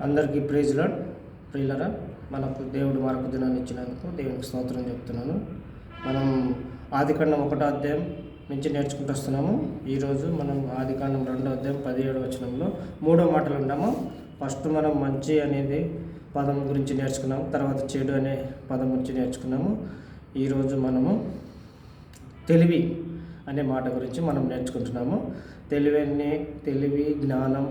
అందరికీ praise lord. ప్రియులరా, మనకు దేవుడు మరొక దినాన్ని ఇచ్చినందుకు దేవునికి స్తోత్రం చెప్తున్నాను. మనం ఆదికాండం 1వ అధ్యాయం నుంచి నేర్చుకుంటూ వస్తున్నాము. ఈరోజు మనం ఆదికాండం 2వ అధ్యాయం 17వ వచనంలో 3వ మాటలు ఉన్నాము. ఫస్ట్ మనం మంచి అనేది పదం గురించి నేర్చుకున్నాము, తర్వాత చెడు అనే పదం గురించి నేర్చుకున్నాము. ఈరోజు మనము తెలివి అనే మాట గురించి మనం నేర్చుకుంటున్నాము. తెలివి, జ్ఞానం,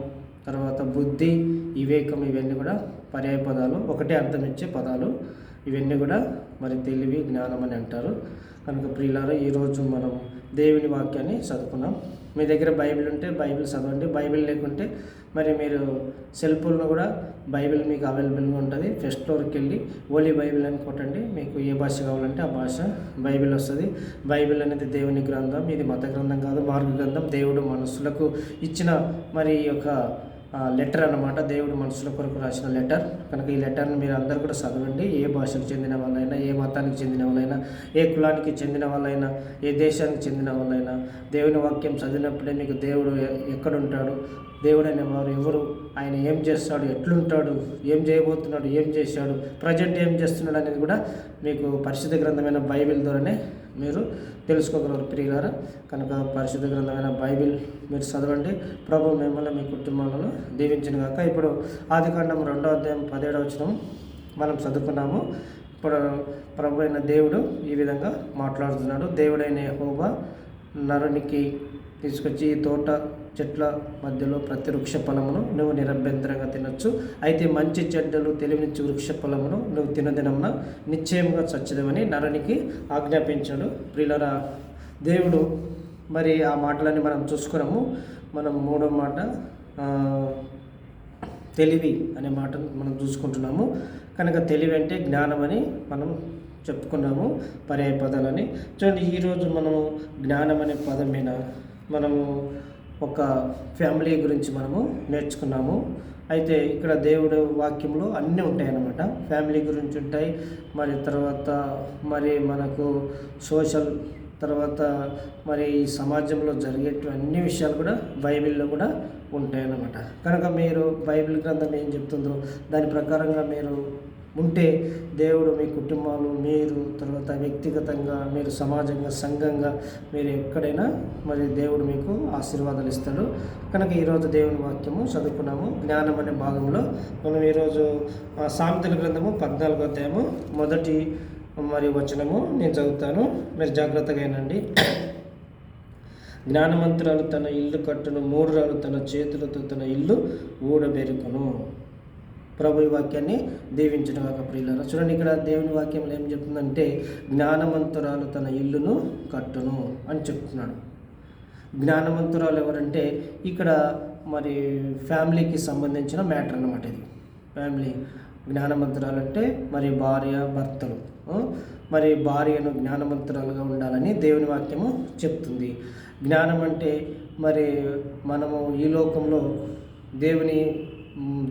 తర్వాత బుద్ధి, వివేకం, ఇవన్నీ కూడా పర్యాయ పదాలు, ఒకటే అర్థం ఇచ్చే పదాలు. ఇవన్నీ కూడా మరి తెలివి, జ్ఞానం అని అంటారు. కనుక ప్రియులారా, ఈరోజు మనం దేవుని వాక్యాన్ని చదువుకున్నాం. మీ దగ్గర బైబిల్ ఉంటే బైబిల్ చదవండి. బైబిల్ లేకుంటే మరి మీరు సెల్ ఫోన్లో కూడా బైబిల్ మీకు అవైలబుల్గా ఉంటుంది. ఫస్ట్ ఫ్లోర్కి వెళ్ళి ఓలీ బైబిల్ అని కొట్టండి. మీకు ఏ భాష కావాలంటే ఆ భాష బైబిల్ వస్తుంది. బైబిల్ అనేది దేవుని గ్రంథం. ఇది మత గ్రంథం కాదు, మార్గ గ్రంథం. దేవుడు మనుషులకు ఇచ్చిన మరి యొక్క లెటర్ అన్నమాట. దేవుడు మనుషుల కొరకు రాసిన లెటర్. కనుక ఈ లెటర్ని మీరు అందరూ కూడా చదవండి. ఏ భాషకు చెందిన వాళ్ళైనా, ఏ మతానికి చెందిన వాళ్ళైనా, ఏ కులానికి చెందిన వాళ్ళైనా, ఏ దేశానికి చెందిన వాళ్ళైనా దేవుని వాక్యం చదివినప్పుడే మీకు దేవుడు ఎక్కడుంటాడు, దేవుడు అనేవారు ఎవరు, ఆయన ఏం చేస్తాడు, ఎట్లుంటాడు, ఏం చేయబోతున్నాడు, ఏం చేశాడు, ప్రజెంట్ ఏం చేస్తున్నాడు అనేది కూడా మీకు పరిశుద్ధ గ్రంథమైన బైబిల్ ద్వారానే మీరు తెలుసుకోగలరు ప్రియులారా. కనుక పరిశుద్ధ గ్రంథమైన బైబిల్ మీరు చదవండి. ప్రభు మిమ్మల్ని మీ కుటుంబాలను దీవించిన గాక. ఇప్పుడు ఆదికాండం 2వ అధ్యాయం 17వ వచనం మనం చదువుకున్నాము. ఇప్పుడు ప్రభు అయిన దేవుడు ఈ విధంగా మాట్లాడుతున్నాడు. దేవుడైన యెహోవా నరునికి తీసుకొచ్చి ఈ తోట చెట్ల మధ్యలో ప్రతి వృక్ష ఫలమును నువ్వు నిరభ్యంతరంగా తినొచ్చు. అయితే మంచి చెడ్డలు తెలివినిచ్చు వృక్ష ఫలమును నువ్వు తినదినమున నిశ్చయంగా చచ్చదవని నరునికి ఆజ్ఞాపించాడు. ప్రియులరా, దేవుడు మరి ఆ మాటలన్నీ మనం చూసుకున్నాము. మనం 3వ మాట తెలివి అనే మాటను మనం చూసుకుంటున్నాము. కనుక తెలివి అంటే జ్ఞానం అని మనం చెప్పుకున్నాము, పర్యాయ పదాలని. చూడండి, ఈరోజు మనము జ్ఞానం అనే పదం మీద మనము ఒక ఫ్యామిలీ గురించి మనము నేర్చుకున్నాము. అయితే ఇక్కడ దేవుడు వాక్యంలో అన్నీ ఉంటాయి అన్నమాట. ఫ్యామిలీ గురించి ఉంటాయి, మరి తర్వాత మరి మనకు సోషల్, తర్వాత మరి ఈ సమాజంలో జరిగేటు అన్ని విషయాలు కూడా బైబిల్లో కూడా ఉంటాయి అన్నమాట. కనుక మీరు బైబిల్ గ్రంథం ఏం చెప్తుందో దాని ప్రకారంగా మీరు ఉంటే దేవుడు మీ కుటుంబాలు, మీరు తర్వాత వ్యక్తిగతంగా, మీరు సమాజంగా, సంఘంగా, మీరు ఎక్కడైనా మరి దేవుడు మీకు ఆశీర్వాదాలు ఇస్తాడు. కనుక ఈరోజు దేవుని వాక్యము చదువుకున్నాము. జ్ఞానం అనే భాగంలో మనం ఈరోజు సామెతల గ్రంథము 14వ అధ్యాయము 1వ మరి వచనము నేను చదువుతాను, మీరు జాగ్రత్తగా వినండి. జ్ఞానవంతురాలు తన ఇల్లు కట్టును, మూఢురాలు తన చేతులతో తన ఇల్లు ఊడబెరుకును. ప్రభు ఈ వాక్యాన్ని దీవించడం కాక ప్రియులారా. చూడండి, ఇక్కడ దేవుని వాక్యంలో ఏం చెప్తుందంటే జ్ఞానవంతురాలు తన ఇల్లును కట్టును అని చెప్తున్నాడు. జ్ఞానవంతురాలు ఎవరంటే ఇక్కడ మరి ఫ్యామిలీకి సంబంధించిన మ్యాటర్ అన్నమాట. ఇది ఫ్యామిలీ. జ్ఞానవంతురాలు అంటే మరి భార్య భర్తలు, మరి భార్యను జ్ఞానవంతురాలుగా ఉండాలని దేవుని వాక్యము చెప్తుంది. జ్ఞానం అంటే మరి మనము ఈ లోకంలో దేవుని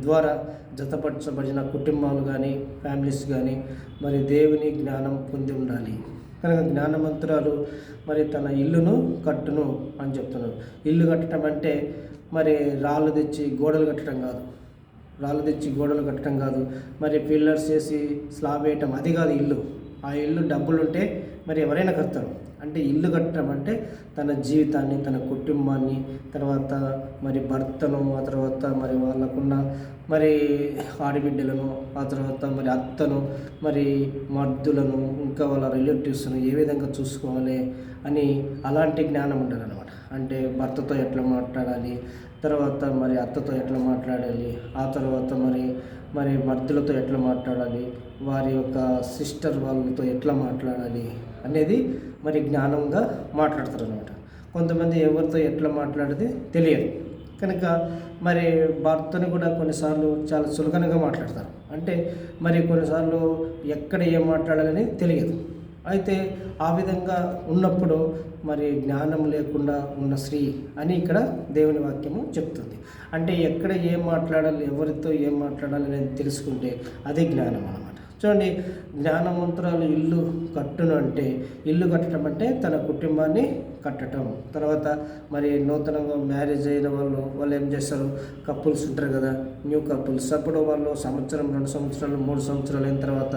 ద్వారా జతపరచబడిన కుటుంబాలు కానీ, ఫ్యామిలీస్ కానీ మరి దేవుని జ్ఞానం పొంది ఉండాలి. కనుక జ్ఞానవంతురాలు మరి తన ఇల్లును కట్టును అని చెప్తున్నారు. ఇల్లు కట్టడం అంటే మరి రాళ్ళు తెచ్చి గోడలు కట్టడం కాదు, మరి పిల్లర్స్ వేసి స్లాబ్ వేయటం, అది కాదు ఇల్లు. ఆ ఇల్లు డబ్బులు ఉంటే మరి ఎవరైనా కడతారు. అంటే ఇల్లు కట్టడం అంటే తన జీవితాన్ని, తన కుటుంబాన్ని, తర్వాత మరి భర్తను, ఆ తర్వాత మరి వాళ్ళకున్న మరి ఆడబిడ్డలను, ఆ తర్వాత మరి అత్తను, మరి మర్దులను, ఇంకా వాళ్ళ రిలేటివ్స్ను ఏ విధంగా చూసుకోవాలి అని అలాంటి జ్ఞానం ఉండాలన్నమాట. అంటే భర్తతో ఎట్లా మాట్లాడాలి, తర్వాత మరి అత్తతో ఎట్లా మాట్లాడాలి, ఆ తర్వాత మరి మర్దులతో ఎట్లా మాట్లాడాలి, వారి యొక్క సిస్టర్ వాళ్ళతో ఎట్లా మాట్లాడాలి అనేది మరి జ్ఞానంగా మాట్లాడతారు అనమాట. కొంతమంది ఎవరితో ఎట్లా మాట్లాడేది తెలియదు. కనుక మరి భర్తను కూడా కొన్నిసార్లు చాలా చులకనగా మాట్లాడతారు. అంటే మరి కొన్నిసార్లు ఎక్కడ ఏం మాట్లాడాలని తెలియదు. అయితే ఆ విధంగా ఉన్నప్పుడు మరి జ్ఞానం లేకుండా ఉన్న స్త్రీ అని ఇక్కడ దేవుని వాక్యము చెప్తుంది. అంటే ఎక్కడ ఏం మాట్లాడాలి, ఎవరితో ఏం మాట్లాడాలి అనేది తెలుసుకుంటే అది జ్ఞానం అన్నమాట. చూడండి, జ్ఞానవంతురాలు ఇల్లు కట్టును అంటే, ఇల్లు కట్టడం అంటే తన కుటుంబాన్ని కట్టడం. తర్వాత మరి నూతనంగా మ్యారేజ్ అయిన వాళ్ళు ఏం చేస్తారు, కపుల్స్ ఉంటారు కదా, న్యూ కపుల్స్. అప్పుడు వాళ్ళు సంవత్సరం, 2 సంవత్సరాలు, 3 సంవత్సరాలు అయిన తర్వాత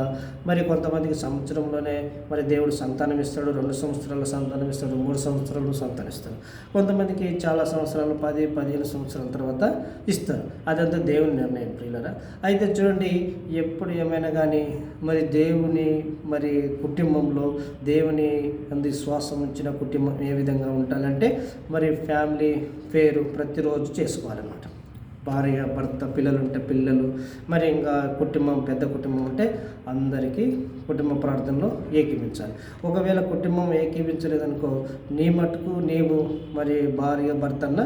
మరి కొంతమందికి సంవత్సరంలోనే మరి దేవుడు సంతానం ఇస్తాడు, 2 సంవత్సరాలు సంతానం ఇస్తాడు, 3 సంవత్సరాలు సంతానిస్తాడు. కొంతమందికి చాలా సంవత్సరాలు, 10, 15 సంవత్సరాల తర్వాత ఇస్తారు. అదంతా దేవుని నిర్ణయం ప్రియులారా. అయితే చూడండి, ఎప్పుడు ఏమైనా కానీ మరి దేవుని మరి కుటుంబంలో దేవుని విశ్వాసం ఉంచిన కుటుంబం ఏ విధంగా ఉండాలంటే మరి ఫ్యామిలీ పేరు ప్రతిరోజు చేసుకోవాలన్నమాట. భార్య, భర్త, పిల్లలు ఉంటే పిల్లలు, మరి ఇంకా కుటుంబం, పెద్ద కుటుంబం ఉంటే అందరికీ కుటుంబ ప్రార్థనలో ఏకీవించాలి. ఒకవేళ కుటుంబం ఏకీవించలేదనుకో, నీ మటుకు నీవు మరి భార్య, భర్తన్న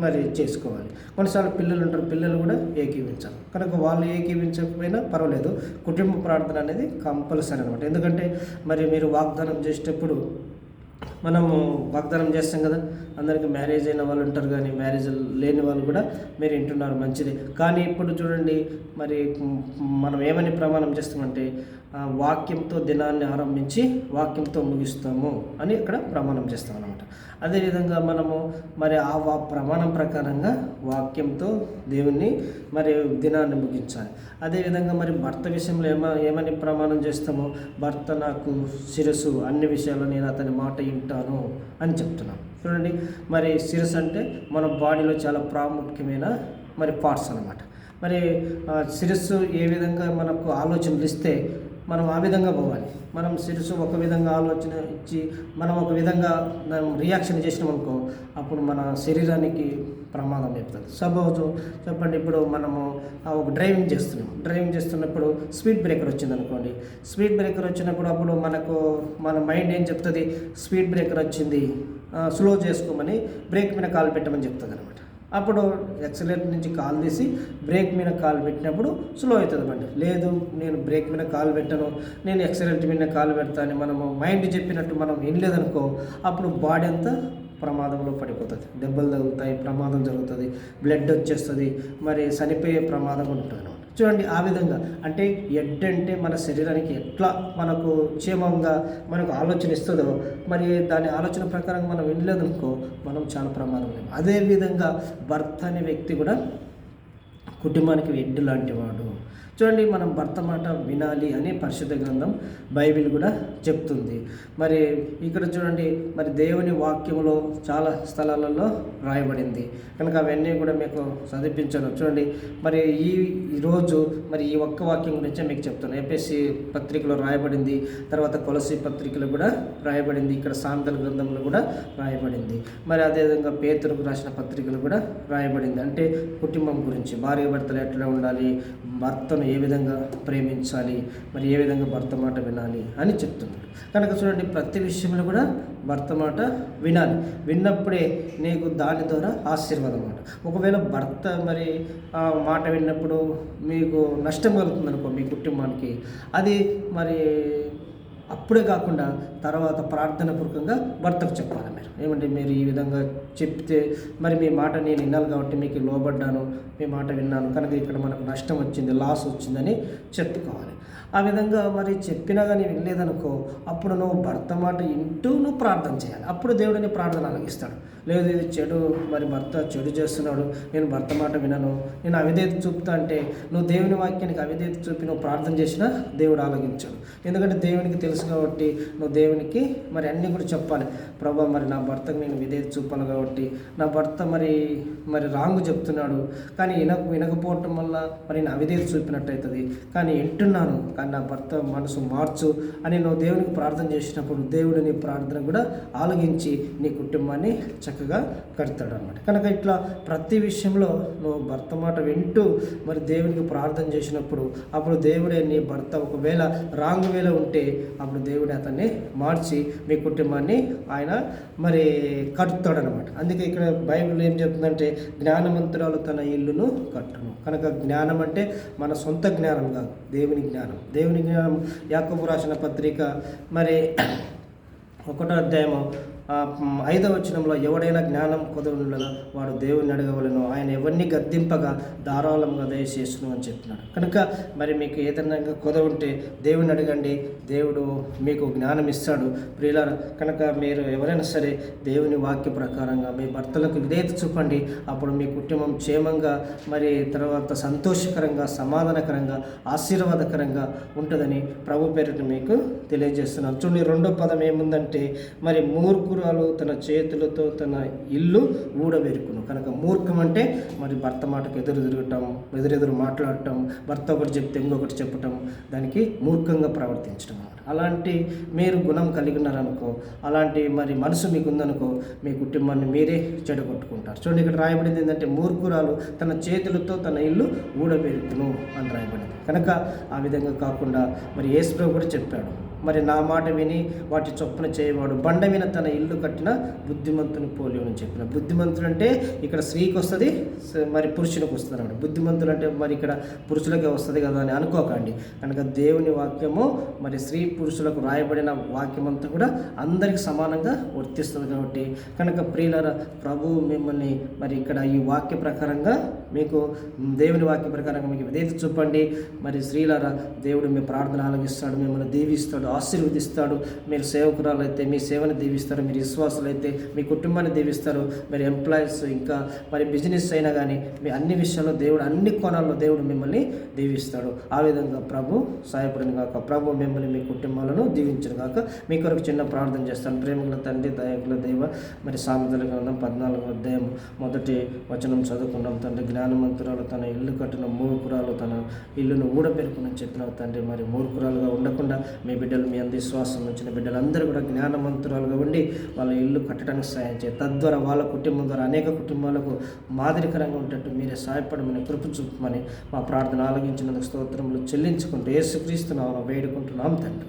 మరి చేసుకోవాలి. కొన్నిసార్లు పిల్లలు ఉంటారు, పిల్లలు కూడా ఏకీవించాలి. కనుక వాళ్ళు ఏకీవించకపోయినా పర్వాలేదు, కుటుంబ ప్రార్థన అనేది కంపల్సరీ అనమాట. ఎందుకంటే మరి మీరు వాగ్దానం చేసేటప్పుడు మనము వాగ్దానం చేస్తాం కదా, అందరికీ మ్యారేజ్ అయిన వాళ్ళు ఉంటారు, కానీ మ్యారేజ్ లేని వాళ్ళు కూడా మీరు వింటున్నారు, మంచిది. కానీ ఇప్పుడు చూడండి, మరి మనం ఏమని ప్రమాణం చేస్తామంటే వాక్యంతో దినాన్ని ఆరంభించి వాక్యంతో ముగిస్తాము అని ఇక్కడ ప్రమాణం చేస్తాం అనమాట. అదేవిధంగా మనము మరి ఆ ప్రమాణం ప్రకారంగా వాక్యంతో దేవుణ్ణి మరి దినాన్ని ముగించాలి. అదేవిధంగా మరి భర్త విషయంలో ఏమని ప్రమాణం చేస్తామో, భర్త నాకు శిరస్సు, అన్ని విషయాల్లో నేను అతని మాట వింటాను అని చెప్తున్నాం. చూడండి, మరి శిరస్సు అంటే మన బాడీలో చాలా ప్రాముఖ్యమైన మరి పార్ట్స్ అనమాట. మరి శిరస్సు ఏ విధంగా మనకు ఆలోచనలు ఇస్తే మనం ఆ విధంగా పోవాలి. మనం శిరస్సు ఒక విధంగా ఆలోచన ఇచ్చి మనం ఒక విధంగా రియాక్షన్ చేసినామనుకో, అప్పుడు మన శరీరానికి ప్రమాదం చెప్తుంది. సపోజ్ చెప్పండి, ఇప్పుడు మనము ఒక డ్రైవింగ్ చేస్తున్నప్పుడు స్పీడ్ బ్రేకర్ వచ్చింది అనుకోండి. స్పీడ్ బ్రేకర్ వచ్చినప్పుడు అప్పుడు మన మైండ్ ఏం చెప్తుంది, స్పీడ్ బ్రేకర్ వచ్చింది, స్లో చేసుకోమని బ్రేక్ మీద కాలు పెట్టమని చెప్తుంది అనమాట. అప్పుడు యాక్సిలేటర్ నుంచి కాలు తీసి బ్రేక్ మీద కాలు పెట్టినప్పుడు స్లో అవుతుంది బండి. లేదు, నేను బ్రేక్ మీద కాలు పెట్టను, నేను యాక్సిలేటర్ మీద కాలు పెడతాను మనము మైండ్ చెప్పినట్టు మనం వినలేదనుకో, అప్పుడు బాడీ అంతా ప్రమాదంలో పడిపోతుంది, దెబ్బలు తగులుతాయి, ప్రమాదం జరుగుతుంది, బ్లడ్ వచ్చేస్తుంది, మరి చనిపోయే ప్రమాదం ఉంటుంది అనమాట. చూడండి, ఆ విధంగా అంటే హెడ్ అంటే మన శరీరానికి ఎట్లా మనకు క్షేమంగా మనకు ఆలోచన ఇస్తుందో, మరి దాని ఆలోచన ప్రకారం మనం వినలేదనుకో, మనం చాలా ప్రమాదం లేదు. అదేవిధంగా భర్త అనే వ్యక్తి కూడా కుటుంబానికి హెడ్ లాంటి వాడు. చూడండి, మనం భర్త మాట వినాలి అని పరిశుద్ధ గ్రంథం బైబిల్ కూడా చెప్తుంది. మరి ఇక్కడ చూడండి, మరి దేవుని వాక్యంలో చాలా స్థలాలలో రాయబడింది కనుక అవన్నీ కూడా మీకు చదివించాను. చూడండి, మరి ఈరోజు మరి ఈ ఒక్క వాక్యం గురించే మీకు చెప్తాను. ఎఫెసీ పత్రికలో రాయబడింది, తర్వాత కొలసీ పత్రికలో కూడా రాయబడింది, ఇక్కడ సామెతల గ్రంథంలో కూడా రాయబడింది, మరి అదేవిధంగా పేతురుకు రాసిన పత్రికలు కూడా రాయబడింది. అంటే కుటుంబం గురించి, భార్య భర్తలు ఎట్లా ఉండాలి, భర్తను ఏ విధంగా ప్రేమించాలి, మరి ఏ విధంగా భర్త మాట వినాలి అని చెప్తున్నాడు. కనుక చూడండి, ప్రతి విషయంలో కూడా భర్త మాట వినాలి. విన్నప్పుడే నీకు దాని ద్వారా ఆశీర్వాదం అన్నమాట. ఒకవేళ భర్త మరి మాట విన్నప్పుడు మీకు నష్టం కలుగుతుంది అనుకో మీ కుటుంబానికి, అది మరి అప్పుడే కాకుండా తర్వాత ప్రార్థనాపూర్వకంగా భర్తకు చెప్పాలి. ఏమంటే మీరు ఈ విధంగా చెప్తే మరి మీ మాట నేను విన్నాను కాబట్టి మీకు లోబడ్డాను, మీ మాట విన్నాను కనుక ఇక్కడ మనకు నష్టం వచ్చింది, లాస్ వచ్చిందని చెప్పుకోవాలి. ఆ విధంగా మరి చెప్పినా కానీ వినలేదనుకో, అప్పుడు నువ్వు భర్త మాట వింటూ నువ్వు ప్రార్థన చేయాలి. అప్పుడు దేవుడిని ప్రార్థన అలగిస్తాడు. లేదు ఇది చెడు, మరి భర్త చెడు చేస్తున్నాడు, నేను భర్త మాట వినను, నేను అవిధేత చూపుతా అంటే నువ్వు దేవుని వాక్యానికి అవిధేత చూపి నువ్వు ప్రార్థన చేసినా దేవుడు ఆలగించాడు. ఎందుకంటే దేవునికి తెలుసు కాబట్టి నువ్వు దేవునికి మరి అన్నీ కూడా చెప్పాలి. ప్రభా, మరి నా భర్తకు నేను విధేయత చూపాలి కాబట్టి నా భర్త మరి రాంగు చెప్తున్నాడు, కానీ వినకపోవటం వల్ల మరి నేను అవిధేయత చూపినట్టు అవుతుంది, కానీ వింటున్నాను, కానీ నా భర్త మనసు మార్చు అని నువ్వు దేవునికి ప్రార్థన చేసినప్పుడు దేవుడు నీ ప్రార్థన కూడా ఆలగించి నీ కుటుంబాన్ని చక్కగా కడతాడు అన్నమాట. కనుక ఇట్లా ప్రతి విషయంలో నువ్వు భర్త మాట వింటూ మరి దేవునికి ప్రార్థన చేసినప్పుడు అప్పుడు దేవుడే నీ భర్త ఒకవేళ రాంగ్ వేలో ఉంటే అప్పుడు దేవుడే అతన్ని మార్చి మీ కుటుంబాన్ని ఆయన మరి కట్టుతాడు అనమాట. అందుకే ఇక్కడ బైబిల్ ఏం చెప్తుందంటే జ్ఞానవంతురాలు తన ఇల్లును కట్టును. కనుక జ్ఞానం అంటే మన సొంత జ్ఞానం కాదు, దేవుని జ్ఞానం. దేవుని జ్ఞానం యాకోబు రాసిన పత్రిక మరి 1వ అధ్యాయము 5వ వచనంలో ఎవడైనా జ్ఞానం కొదవనుండగా వాడు దేవుని అడగవలను, ఆయన ఎవరిని గద్దింపగా ధారాళంగా దయచేసును అని చెప్తున్నాడు. కనుక మరి మీకు ఏదైనా కొద ఉంటే దేవుని అడగండి, దేవుడు మీకు జ్ఞానం ఇస్తాడు ప్రియులారా. కనుక మీరు ఎవరైనా సరే దేవుని వాక్య ప్రకారంగా మీ భర్తలకు విధేయత చూపండి. అప్పుడు మీ కుటుంబం క్షేమంగా, మరి తర్వాత సంతోషకరంగా, సమాధానకరంగా, ఆశీర్వాదకరంగా ఉంటుందని ప్రభు పేరిట మీకు తెలియజేస్తున్నాను. చూడండి, 2వ పదం ఏముందంటే, మరి మూర్ఖురాలు తన చేతులతో తన ఇల్లు ఊడబెరుకును. కనుక మూర్ఖం అంటే మరి భర్త మాటకు ఎదురు తిరగటం, ఎదురెదురు మాట్లాడటం, భర్త ఒకటి చెప్తే ఇంకొకటి చెప్పటం, దానికి మూర్ఖంగా ప్రవర్తించడం. అలాంటి మీరు గుణం కలిగి ఉన్నారనుకో, అలాంటి మరి మనసు మీకు ఉందనుకో, మీ కుటుంబాన్ని మీరే చెడగొట్టుకుంటారు. చూడండి, ఇక్కడ రాయబడింది ఏంటంటే, మూర్ఖురాలు తన చేతులతో తన ఇల్లు ఊడబెరుకును అని రాయబడింది. కనుక ఆ విధంగా కాకుండా మరి యేసు ప్రభు కూడా చెప్పాడు, మరి నా మాట విని వాటి చొప్పున చేయవాడు బండ మీద తన ఇల్లు కట్టిన బుద్ధిమంతుని పోలి అని చెప్పిన. బుద్ధిమంతుడు అంటే ఇక్కడ స్త్రీకి వస్తుంది, మరి పురుషునికి వస్తుంది అన్నమాట. బుద్ధిమంతుడు అంటే మరి ఇక్కడ పురుషులకే వస్తుంది కదా అని అనుకోకండి. కనుక దేవుని వాక్యము మరి స్త్రీ పురుషులకు రాయబడిన వాక్యం అంతా కూడా అందరికి సమానంగా వర్తిస్తుంది. కాబట్టి కనుక ప్రియులారా, ప్రభువు మిమ్మల్ని మరి ఇక్కడ ఈ వాక్య ప్రకారంగా మీకు దేవుని వాక్య ప్రకారంగా మీకు విధేయత చూపండి. మరి స్త్రీలారా, దేవుడు మీ ప్రార్థన ఆలగిస్తాడు, మిమ్మల్ని దీవిస్తాడు, ఆశీర్వదిస్తాడు. మీరు సేవకురాలు అయితే మీ సేవను దీవిస్తారు, మీరు విశ్వాసులు అయితే మీ కుటుంబాన్ని దీవిస్తారు, మీరు ఎంప్లాయీస్ ఇంకా మరి బిజినెస్ అయినా కానీ మీ అన్ని విషయాల్లో దేవుడు, అన్ని కోణాల్లో దేవుడు మిమ్మల్ని దీవిస్తాడు. ఆ విధంగా ప్రభు సహాయపడిన కాక, ప్రభు మిమ్మల్ని మీ కుటుంబాలను దీవించను కాక. మీ కొరకు చిన్న ప్రార్థన చేస్తాను. ప్రేమగల తండ్రి, దయగల దైవ, మరి సామెతల గ్రంథం 14వ అధ్యాయం 1వ వచనం చదువుకున్నాం తండ్రి. జ్ఞానవంతురాలు తన ఇల్లు కట్టిన మూర్ఖురాలు తన ఇల్లును ఊడబెరుకునని చెప్పినావు తండ్రి. మరి మూర్ఖురాలుగా ఉండకుండా మీ బిడ్డలు, మీ అంది విశ్వాసం ఉంచిన బిడ్డలందరూ కూడా జ్ఞానవంతురాలుగా ఉండి వాళ్ళ ఇల్లు కట్టడానికి సహాయం చేయండి. తద్వారా వాళ్ళ కుటుంబం ద్వారా అనేక కుటుంబాలకు మాదిరికరంగా ఉండేట్టు మీరే సహాయపడమని, కృప చూపమని మా ప్రార్థన ఆలగించినందుకు స్తోత్రములు చెల్లించుకుంటూ యేసుక్రీస్తు నామమున వేడుకుంటున్నాం తండ్రి.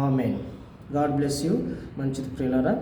ఆమేన్. God bless you. మంచిది ప్రియులారా.